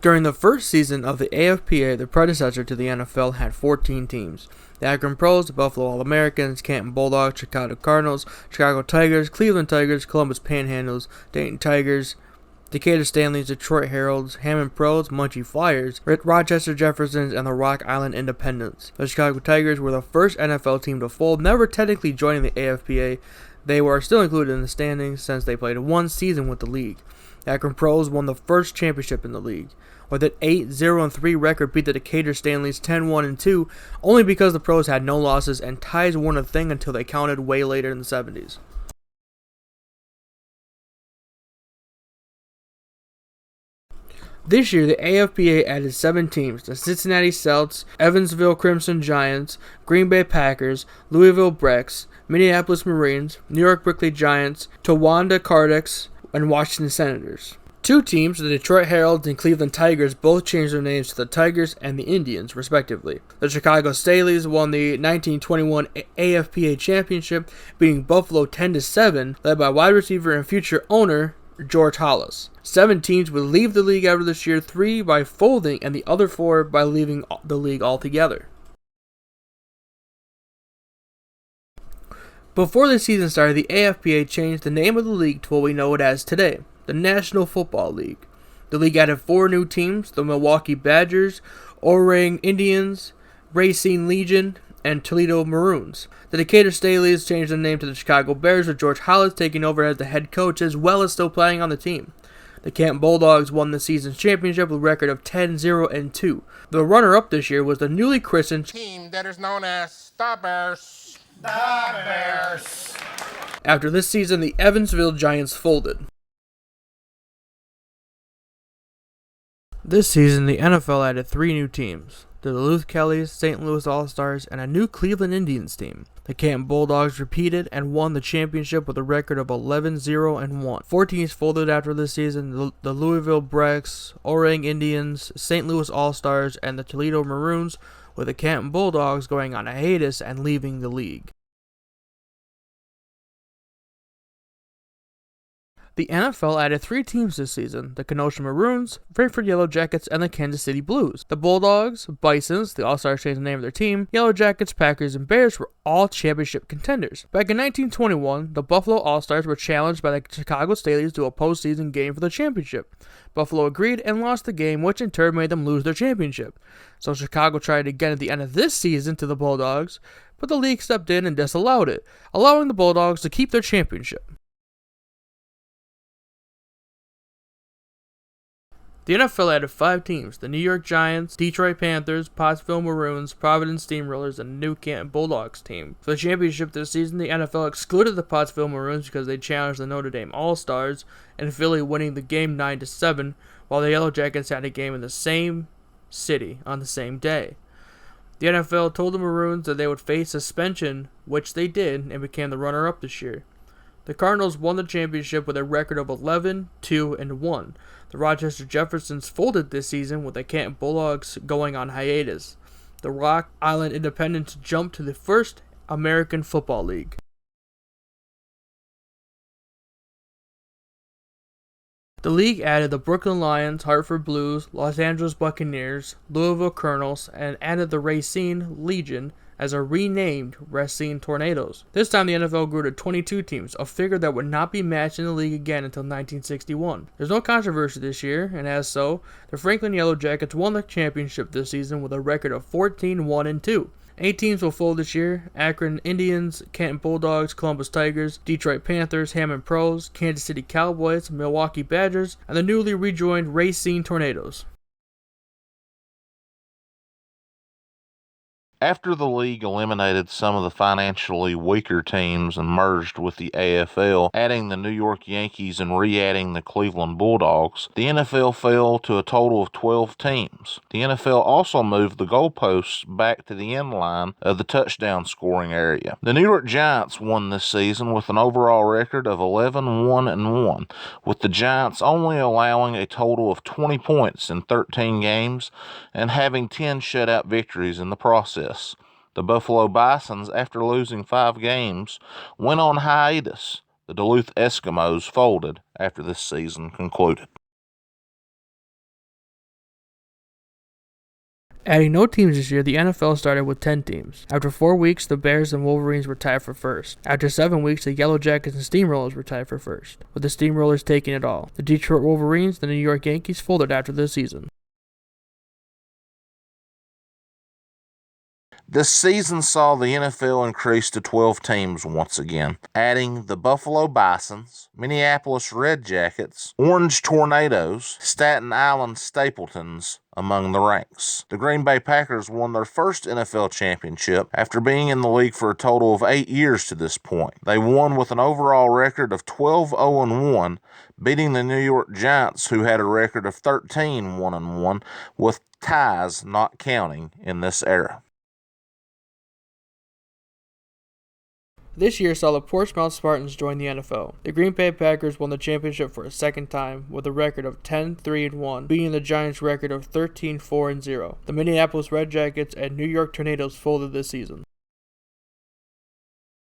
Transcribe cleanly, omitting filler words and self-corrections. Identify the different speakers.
Speaker 1: During the first season of the AFPA, the predecessor to the NFL, had 14 teams. The Akron Pros, the Buffalo All-Americans, Canton Bulldogs, Chicago Cardinals, Chicago Tigers, Cleveland Tigers, Columbus Panhandles, Dayton Tigers, Decatur Stanleys, Detroit Heralds, Hammond Pros, Muncie Flyers, Rochester Jeffersons, and the Rock Island Independents. The Chicago Tigers were the first NFL team to fold, never technically joining the AFPA. They were still included in the standings since they played one season with the league. The Akron Pros won the first championship in the league, with an 8-0-3 record, beat the Decatur Stanleys 10-1-2, only because the Pros had no losses and ties weren't a thing until they counted way later in the 70s. This year, the AFPA added 7 teams: the Cincinnati Celts, Evansville Crimson Giants, Green Bay Packers, Louisville Brecks, Minneapolis Marines, New York Brickley Giants, Towanda Cardex, and Washington Senators. 2 teams, the Detroit Heralds and Cleveland Tigers, both changed their names to the Tigers and the Indians, respectively. The Chicago Staleys won the 1921 AFPA championship, beating Buffalo 10-7, led by wide receiver and future owner George Hollis. 7 teams would leave the league after this year, 3 by folding and the other 4 by leaving the league altogether. Before the season started, the AFPA changed the name of the league to what we know it as today, the National Football League. The league added 4 new teams: the Milwaukee Badgers, Orang Indians, Racine Legion, and Toledo Maroons. The Decatur Staleys changed their name to the Chicago Bears, with George Hollis taking over as the head coach as well as still playing on the team. The Canton Bulldogs won the season's championship with a record of 10-0-2. The runner-up this year was the newly christened
Speaker 2: team that is known as the Bears. The Bears.
Speaker 1: After this season, the Evansville Giants folded. This season, the NFL added 3 new teams: the Duluth Kellys, St. Louis All-Stars, and a new Cleveland Indians team. The Canton Bulldogs repeated and won the championship with a record of 11-0-1. 4 teams folded after this season: the Louisville Brecks, Orang Indians, St. Louis All-Stars, and the Toledo Maroons, with the Canton Bulldogs going on a hiatus and leaving the league. The NFL added 3 teams this season: the Kenosha Maroons, Frankfort Yellow Jackets, and the Kansas City Blues. The Bulldogs, Bisons, the All-Stars changed the name of their team, Yellow Jackets, Packers, and Bears were all championship contenders. Back in 1921, the Buffalo All-Stars were challenged by the Chicago Staleys to a postseason game for the championship. Buffalo agreed and lost the game, which in turn made them lose their championship. So Chicago tried again at the end of this season to the Bulldogs, but the league stepped in and disallowed it, allowing the Bulldogs to keep their championship. The NFL added 5 teams: the New York Giants, Detroit Panthers, Pottsville Maroons, Providence Steamrollers, and the New Canton Bulldogs team. For the championship this season, the NFL excluded the Pottsville Maroons because they challenged the Notre Dame All-Stars, and Philly winning the game 9-7, while the Yellow Jackets had a game in the same city on the same day. The NFL told the Maroons that they would face suspension, which they did, and became the runner-up this year. The Cardinals won the championship with a record of 11-2-1. The Rochester Jeffersons folded this season, with the Canton Bulldogs going on hiatus. The Rock Island Independents jumped to the first American Football League. The league added the Brooklyn Lions, Hartford Blues, Los Angeles Buccaneers, Louisville Colonels, and added the Racine Legion as a renamed Racine Tornadoes. This time the NFL grew to 22 teams, a figure that would not be matched in the league again until 1961. There's no controversy this year, and as so, the Franklin Yellow Jackets won the championship this season with a record of 14-1-2. 8 teams will fold this year: Akron Indians, Canton Bulldogs, Columbus Tigers, Detroit Panthers, Hammond Pros, Kansas City Cowboys, Milwaukee Badgers, and the newly rejoined Racine Tornadoes.
Speaker 3: After the league eliminated some of the financially weaker teams and merged with the AFL, adding the New York Yankees and re-adding the Cleveland Bulldogs, the NFL fell to a total of 12 teams. The NFL also moved the goalposts back to the end line of the touchdown scoring area. The New York Giants won this season with an overall record of 11-1-1, with the Giants only allowing a total of 20 points in 13 games and having 10 shutout victories in the process. The Buffalo Bisons, after losing 5 games, went on hiatus. The Duluth Eskimos folded after this season concluded.
Speaker 1: Adding no teams this year, the NFL started with 10 teams. After 4 weeks, the Bears and Wolverines were tied for first. After 7 weeks, the Yellow Jackets and Steamrollers were tied for first, with the Steamrollers taking it all. The Detroit Wolverines and the New York Yankees folded after the season.
Speaker 3: This season saw the NFL increase to 12 teams once again, adding the Buffalo Bisons, Minneapolis Red Jackets, Orange Tornadoes, Staten Island Stapletons among the ranks. The Green Bay Packers won their first NFL championship after being in the league for a total of 8 years to this point. They won with an overall record of 12-0-1, beating the New York Giants, who had a record of 13-1-1, with ties not counting in this era.
Speaker 1: This year saw the Portsmouth Spartans join the NFL. The Green Bay Packers won the championship for a second time with a record of 10-3-1, beating the Giants' record of 13-4-0. The Minneapolis Red Jackets and New York Tornadoes folded this season.